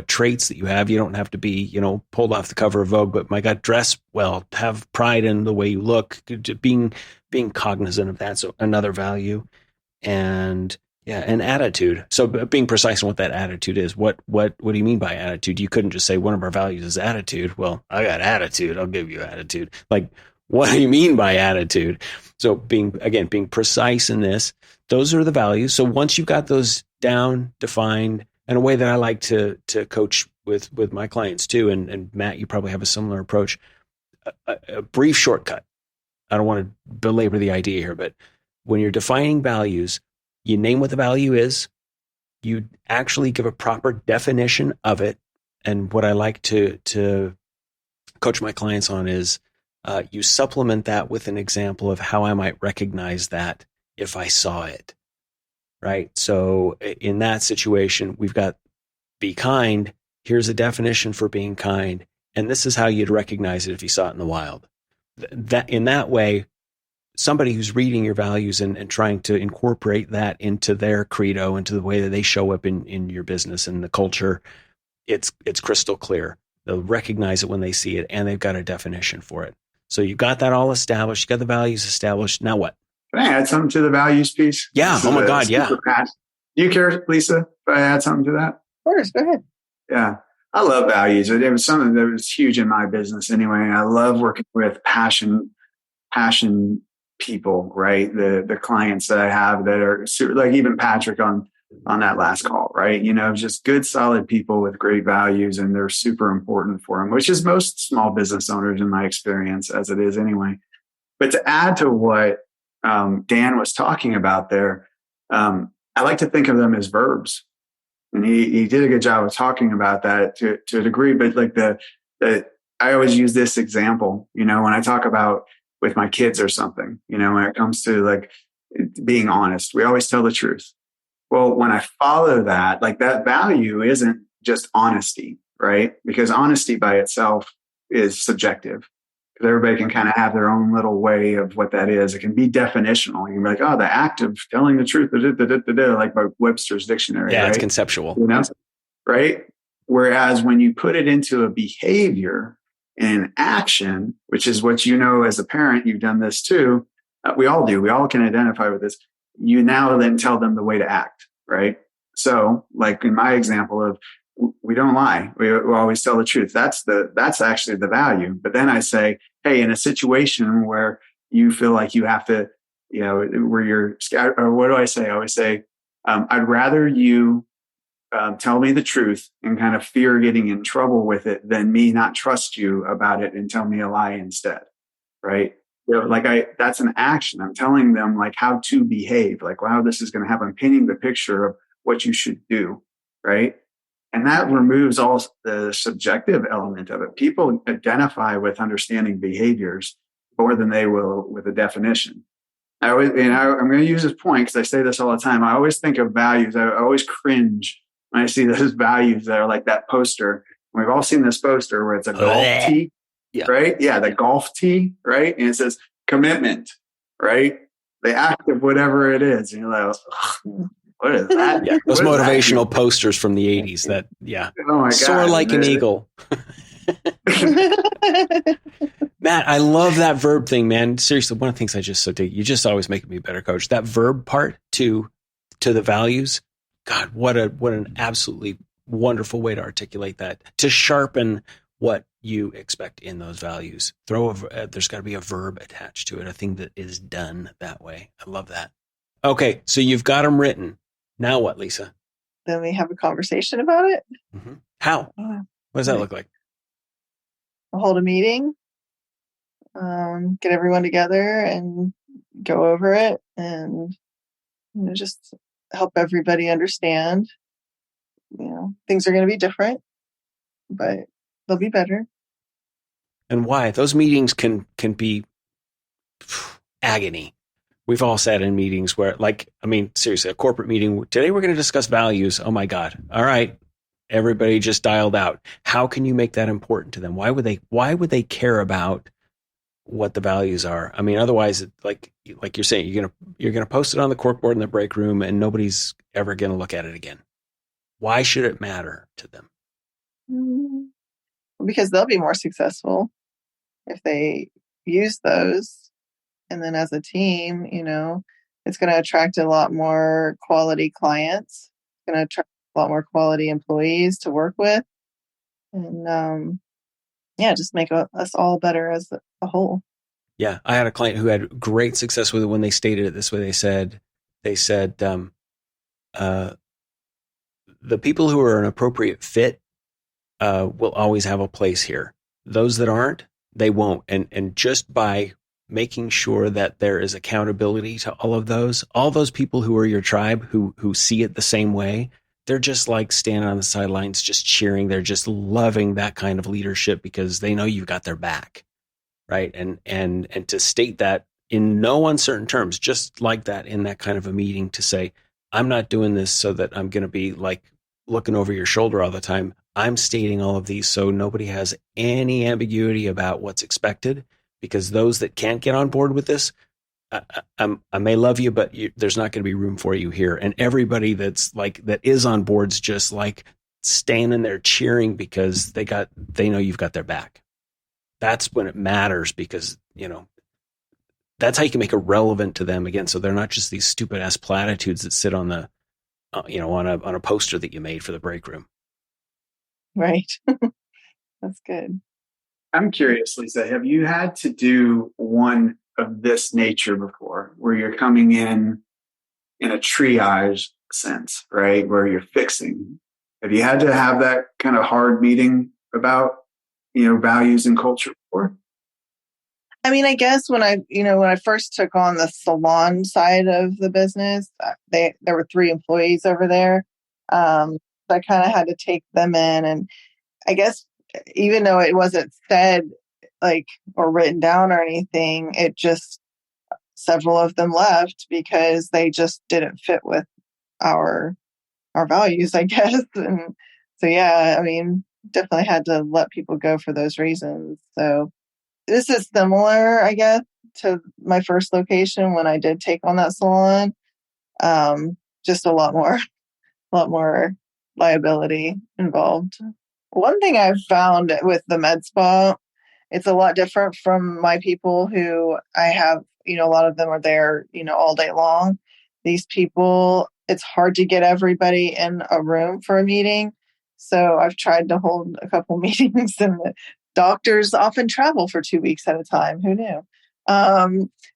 traits that you have. You don't have to be, pulled off the cover of Vogue, but my God, dress well, have pride in the way you look, being cognizant of that. So another value, and, Yeah, and attitude. So being precise on what that attitude is. What do you mean by attitude? You couldn't just say one of our values is attitude. Well, I got attitude. I'll give you attitude. Like, what do you mean by attitude? So being precise in this, those are the values. So once you've got those down, defined, and a way that I like to coach with my clients too, and Matt, you probably have a similar approach, a brief shortcut. I don't want to belabor the idea here, but when you're defining values, you name what the value is. You actually give a proper definition of it. And what I like to coach my clients on is you supplement that with an example of how I might recognize that if I saw it, right? So in that situation, we've got be kind. Here's a definition for being kind. And this is how you'd recognize it if you saw it in the wild. That in that way, somebody who's reading your values and trying to incorporate that into their credo, into the way that they show up in your business and the culture, it's crystal clear. They'll recognize it when they see it, and they've got a definition for it. So you've got that all established. You got the values established. Now what? Can I add something to the values piece? Yeah. Oh my God. Yeah. Do you care, Lisa, if I add something to that? Of course. Go ahead. Yeah. I love values. It was something that was huge in my business anyway. I love working with passion people, right? The clients that I have that are super, like even Patrick on that last call, right? Just good, solid people with great values, and they're super important for them, which is most small business owners in my experience, as it is anyway. But to add to what Dan was talking about there, I like to think of them as verbs. And he did a good job of talking about that to a degree, but like I always use this example, when I talk about with my kids or something, when it comes to like being honest, we always tell the truth. Well, when I follow that, like that value isn't just honesty, right? Because honesty by itself is subjective. Because everybody can kind of have their own little way of what that is. It can be definitional. You can be like, oh, the act of telling the truth, like by Webster's dictionary. Yeah, right? it's conceptual. Right? Whereas when you put it into a behavior and action, which is what as a parent, you've done this too. We all do. We all can identify with this. You now then tell them the way to act, right? So like in my example of we don't lie. We always tell the truth. That's actually the value. But then I say, hey, in a situation where you feel like you have to, where you're scared, or what do I say? I always say, I'd rather you tell me the truth and kind of fear getting in trouble with it than me not trust you about it and tell me a lie instead, right? That's an action. I'm telling them like how to behave, like, wow, this is going to happen. I'm painting the picture of what you should do, right? And that removes all the subjective element of it. People identify with understanding behaviors more than they will with a definition. I'm going to use this point because I say this all the time. I always think of values. I always cringe when I see those values that are like that poster. We've all seen this poster where it's a golf tee. Yeah. Right? Yeah, the golf tee, right? And it says commitment, right? The act of whatever it is. And you're like, what is that? Yeah, those motivational posters from the 80s that, yeah. Oh my God. Soar like an eagle. Matt, I love that verb thing, man. Seriously, one of the things I just so dig, you just always make me a better coach. That verb part to the values, God, what an absolutely wonderful way to articulate that, to sharpen what you expect in those values. There's got to be a verb attached to it, a thing that is done that way. I love that. Okay, so you've got them written. Now what, Lisa? Then we have a conversation about it. Mm-hmm. How? What does that look like? We'll hold a meeting, get everyone together and go over it, and just help everybody understand. Things are going to be different, but they'll be better. And why? Those meetings can be agony. We've all sat in meetings where, seriously, a corporate meeting. Today we're going to discuss values. Oh my God. All right. Everybody just dialed out. How can you make that important to them? Why would they care about what the values are? I mean, otherwise, like you're saying, you're gonna post it on the corkboard in the break room and nobody's ever going to look at it again. Why should it matter to them? Because they'll be more successful if they use those. And then as a team, It's going to attract a lot more quality clients. It's going to attract a lot more quality employees to work with. And just make us all better as a whole. Yeah. I had a client who had great success with it when they stated it this way. They said, the people who are an appropriate fit will always have a place here. Those that aren't, they won't. And just by making sure that there is accountability to all those people who are your tribe, who see it the same way, they're just like standing on the sidelines, just cheering. They're just loving that kind of leadership because they know you've got their back, right? And to state that in no uncertain terms, just like that in that kind of a meeting, to say, I'm not doing this so that I'm going to be like looking over your shoulder all the time. I'm stating all of these so nobody has any ambiguity about what's expected, because those that can't get on board with this, I may love you, but there's not going to be room for you here. And everybody that is on board's just like standing there cheering because they know you've got their back. That's when it matters, because, that's how you can make it relevant to them again. So they're not just these stupid ass platitudes that sit on the, on a poster that you made for the break room. Right. That's good. I'm curious, Lisa, have you had to do one of this nature before, where you're coming in a triage sense, right? Where you're fixing. Have you had to have that kind of hard meeting about, values and culture before? I mean, I guess when I first took on the salon side of the business, there were 3 employees over there. So I kind of had to take them in, and I guess even though it wasn't said or written down or anything, it just, several of them left because they just didn't fit with our values, I guess. And so, yeah, I mean, definitely had to let people go for those reasons. So this is similar, I guess, to my first location when I did take on that salon. Just a lot more liability involved. One thing I've found with the med spa, it's a lot different from my people who I have, a lot of them are there, all day long. These people, it's hard to get everybody in a room for a meeting. So I've tried to hold a couple meetings, and the doctors often travel for 2 weeks at a time. Who knew?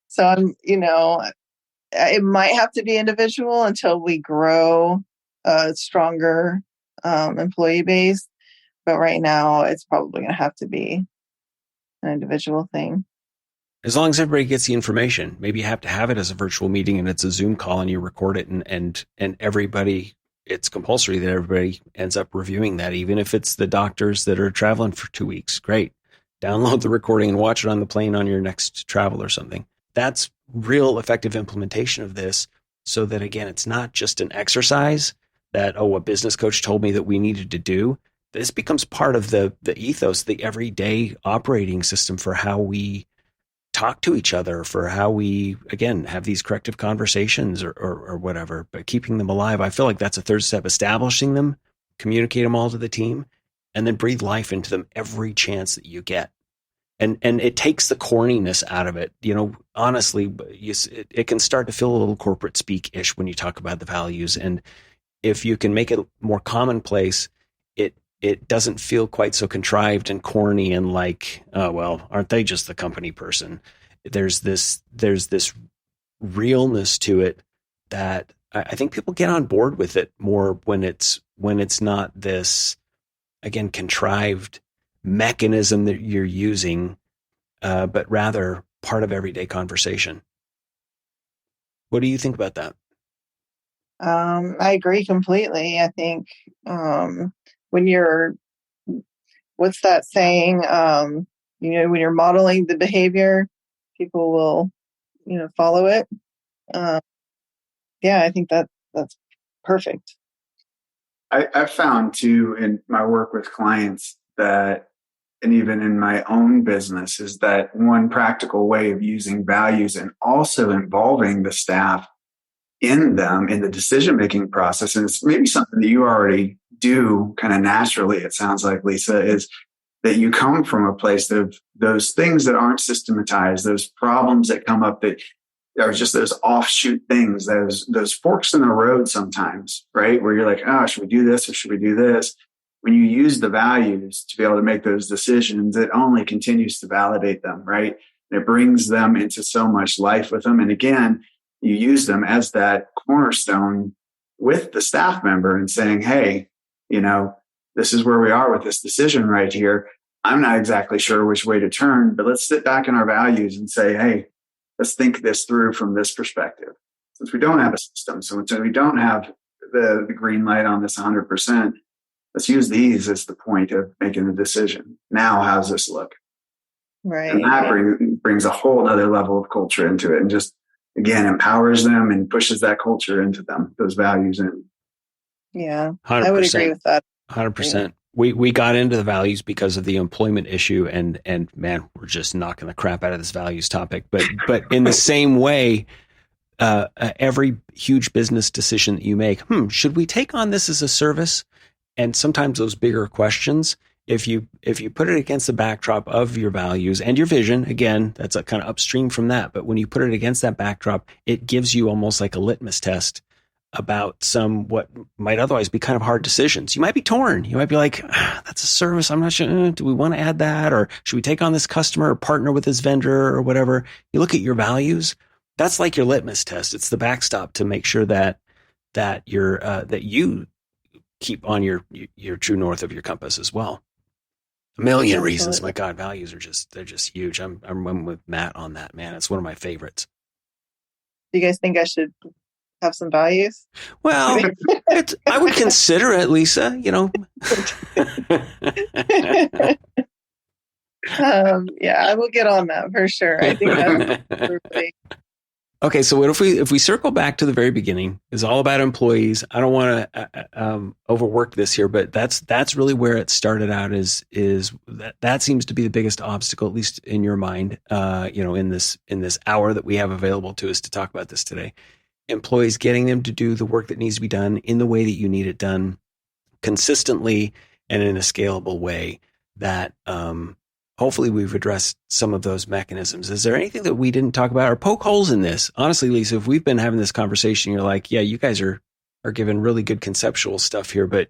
So I'm, it might have to be individual until we grow a stronger employee base. But right now, it's probably going to have to be an individual thing. As long as everybody gets the information, maybe you have to have it as a virtual meeting and it's a Zoom call and you record it, and everybody, it's compulsory that everybody ends up reviewing that. Even if it's the doctors that are traveling for 2 weeks, great. Download the recording and watch it on the plane on your next travel or something. That's real effective implementation of this, so that, again, it's not just an exercise that, a business coach told me that we needed to do. This becomes part of the ethos, the everyday operating system for how we talk to each other, for how we, again, have these corrective conversations or whatever, but keeping them alive. I feel like that's a third step, establishing them, communicate them all to the team, and then breathe life into them every chance that you get. And it takes the corniness out of it. Honestly, it can start to feel a little corporate speak-ish when you talk about the values. And if you can make it more commonplace, it doesn't feel quite so contrived and corny and like, oh, well, aren't they just the company person? There's this realness to it that I think people get on board with it more when it's not this, again, contrived mechanism that you're using, but rather part of everyday conversation. What do you think about that? I agree completely. I think when you're, what's that saying? When you're modeling the behavior, people will, follow it. I think that's perfect. I've found too in my work with clients that, and even in my own business, is that one practical way of using values and also involving the staff in them in the decision-making process, and it's maybe something that you already do kind of naturally, it sounds like, Lisa, is that you come from a place of those things that aren't systematized, those problems that come up that are just those offshoot things, those forks in the road sometimes, right? Where you're like, oh, should we do this or should we do this? When you use the values to be able to make those decisions, it only continues to validate them, right? And it brings them into so much life with them. And again, you use them as that cornerstone with the staff member and saying, hey, this is where we are with this decision right here. I'm not exactly sure which way to turn, but let's sit back in our values and say, hey, let's think this through from this perspective. Since we don't have a system, so we don't have the green light on this 100%, let's use these as the point of making the decision. Now, how's this look? Right. And that brings a whole other level of culture into it and just, again, empowers them and pushes that culture into them, those values in. Yeah, 100%. I would agree with that. 100%. We got into the values because of the employment issue, and man, we're just knocking the crap out of this values topic. But in the same way, every huge business decision that you make, should we take on this as a service? And sometimes those bigger questions, if you put it against the backdrop of your values and your vision, again, that's a kind of upstream from that. But when you put it against that backdrop, it gives you almost like a litmus test about some what might otherwise be kind of hard decisions. You might be torn. You might be like, that's a service. I'm not sure. Do we want to add that? Or should we take on this customer or partner with this vendor or whatever? You look at your values. That's like your litmus test. It's the backstop to make sure that you keep on your true north of your compass as well. A million reasons. My God, values they're just huge. I'm with Matt on that, man. It's one of my favorites. Do you guys think I should have some values? Well, I would consider it, Lisa, Yeah, I will get on that for sure. I think that's really... Okay, so what if we circle back to the very beginning? It's all about employees. I don't want to overwork this here, but that's really where it started out. Is that seems to be the biggest obstacle, at least in your mind, in this hour that we have available to us to talk about this today. Employees, getting them to do the work that needs to be done in the way that you need it done, consistently and in a scalable way. That hopefully we've addressed some of those mechanisms. Is there anything that we didn't talk about or poke holes in this? Honestly, Lisa, if we've been having this conversation, you're like, yeah, you guys are giving really good conceptual stuff here, but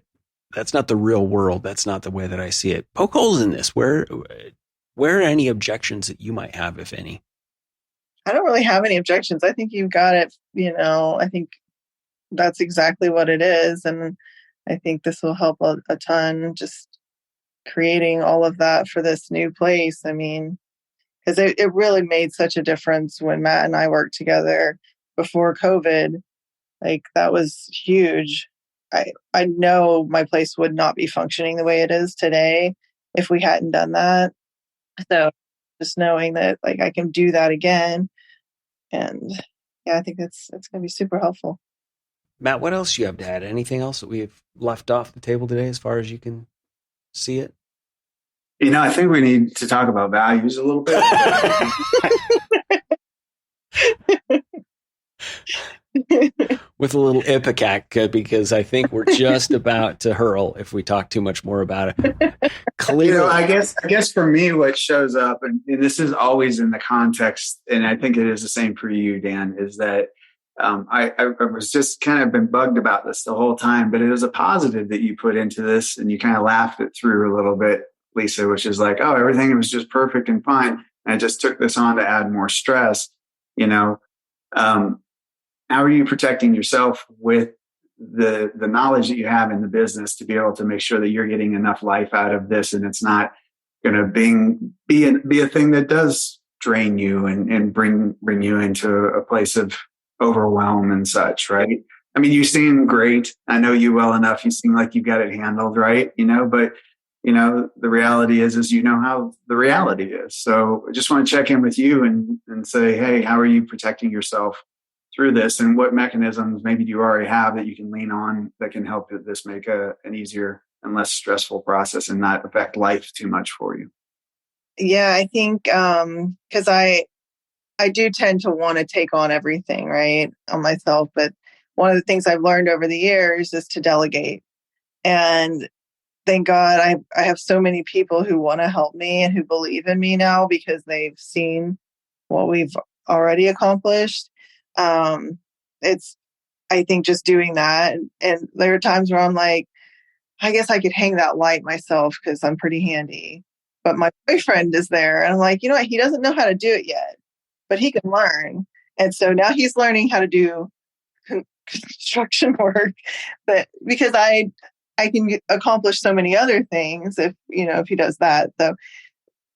that's not the real world. That's not the way that I see it. Poke holes in this. Where are any objections that you might have, if any? I don't really have any objections. I think you've got it. I think that's exactly what it is. And I think this will help a ton, just creating all of that for this new place. I mean, because it really made such a difference when Matt and I worked together before COVID. Like, that was huge. I know my place would not be functioning the way it is today if we hadn't done that. So just knowing that, like, I can do that again. And yeah, I think it's going to be super helpful. Matt, what else do you have to add? Anything else that we've left off the table today as far as you can see it? I think we need to talk about values a little bit. With a little ipecac, because I think we're just about to hurl if we talk too much more about it. Clearly, I guess for me, what shows up, and this is always in the context, and I think it is the same for you, Dan, is that I was just kind of been bugged about this the whole time, but it was a positive that you put into this, and you kind of laughed it through a little bit, Lisa, which is like, oh, everything was just perfect and fine. And I just took this on to add more stress, how are you protecting yourself with the knowledge that you have in the business to be able to make sure that you're getting enough life out of this, and it's not going to be a thing that does drain you and bring you into a place of overwhelm and such, right? I mean, you seem great. I know you well enough. You seem like you've got it handled, right? But the reality is how the reality is. So I just want to check in with you and say, hey, how are you protecting yourself through this, and what mechanisms maybe do you already have that you can lean on that can help this make an easier and less stressful process and not affect life too much for you? Yeah, I think because I do tend to want to take on everything, right, on myself. But one of the things I've learned over the years is to delegate. And thank God I have so many people who want to help me and who believe in me now because they've seen what we've already accomplished. It's, I think, just doing that. And there are times where I'm like, I guess I could hang that light myself because I'm pretty handy. But my boyfriend is there, and I'm like, you know what? He doesn't know how to do it yet, but he can learn. And so now he's learning how to do construction work, but because I can accomplish so many other things if he does that. So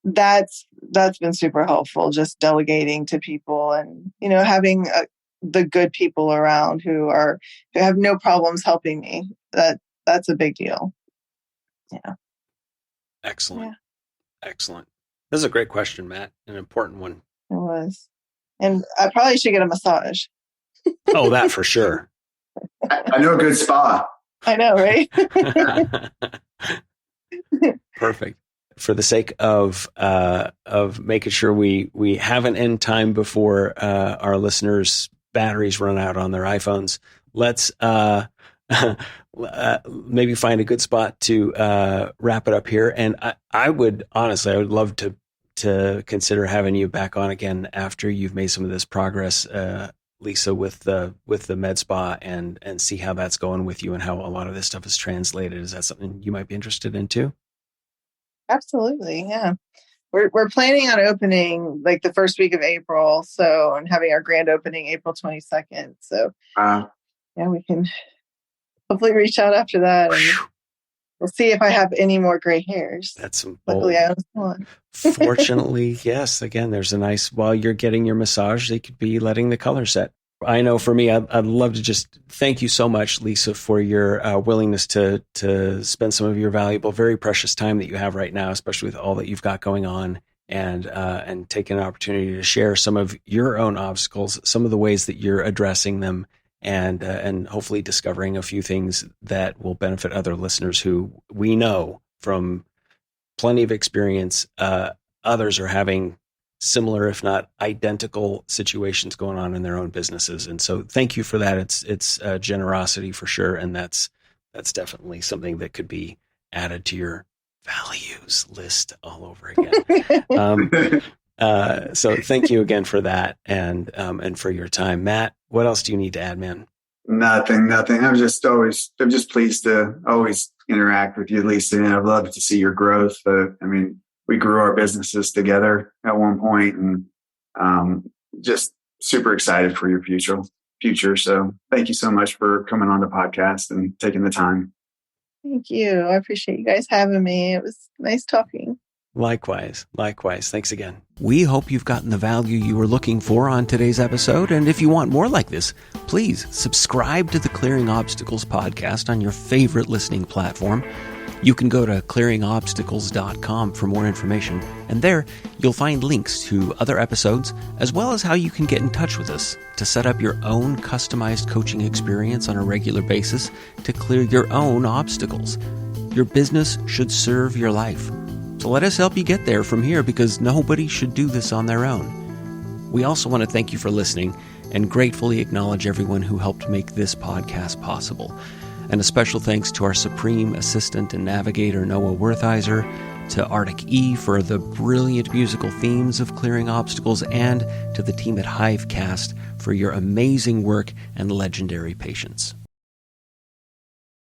that's been super helpful, just delegating to people and having the good people around who have no problems helping me. That's a big deal. Yeah. Excellent. Yeah. Excellent. This is a great question, Matt. An important one. It was. And I probably should get a massage. Oh, that for sure. I know a good spa. I know, right? Perfect. For the sake of making sure we have an end time before our listeners' batteries run out on their iPhones, let's maybe find a good spot to wrap it up here. And I would love to consider having you back on again after you've made some of this progress, Lisa, with the med spa and see how that's going with you and how a lot of this stuff is translated. Is that something you might be interested in too? Absolutely. Yeah. We're planning on opening like the first week of April. So, and having our grand opening April 22nd. So yeah, we can hopefully reach out after that, and we'll see if I have any more gray hairs. That's some luckily I own a salon. Fortunately, yes. Again, there's a nice, while you're getting your massage, they could be letting the color set. I know for me, I'd love to just thank you so much, Lisa, for your willingness to spend some of your valuable, very precious time that you have right now, especially with all that you've got going on, and taking an opportunity to share some of your own obstacles, some of the ways that you're addressing them, and hopefully discovering a few things that will benefit other listeners who we know from plenty of experience. Others are having similar, if not identical, situations going on in their own businesses. And so thank you for that. It's generosity for sure. And that's definitely something that could be added to your values list all over again. So thank you again for that and for your time. Matt, what else do you need to add, man? Nothing. I'm just pleased to always interact with you, Lisa, and I'd love to see your growth. We grew our businesses together at one point, and just super excited for your future. So thank you so much for coming on the podcast and taking the time. Thank you. I appreciate you guys having me. It was nice talking. Likewise. Thanks again. We hope you've gotten the value you were looking for on today's episode. And if you want more like this, please subscribe to the Clearing Obstacles podcast on your favorite listening platform. You can go to clearingobstacles.com for more information, and there you'll find links to other episodes, as well as how you can get in touch with us to set up your own customized coaching experience on a regular basis to clear your own obstacles. Your business should serve your life. So let us help you get there from here, because nobody should do this on their own. We also want to thank you for listening and gratefully acknowledge everyone who helped make this podcast possible. And a special thanks to our Supreme Assistant and Navigator, Noah Wertheiser, to Arctic E for the brilliant musical themes of Clearing Obstacles, and to the team at Hivecast for your amazing work and legendary patience.